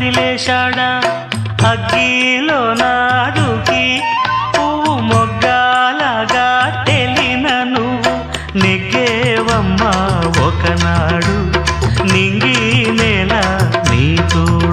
వదిలేశాడా అగ్గిలో నాడుకి పువ్వు మొగ్గాలాగా తెలిన నువ్వు నెగ్గేవమ్మా ఒకనాడు నింగి నేల నీ తోడు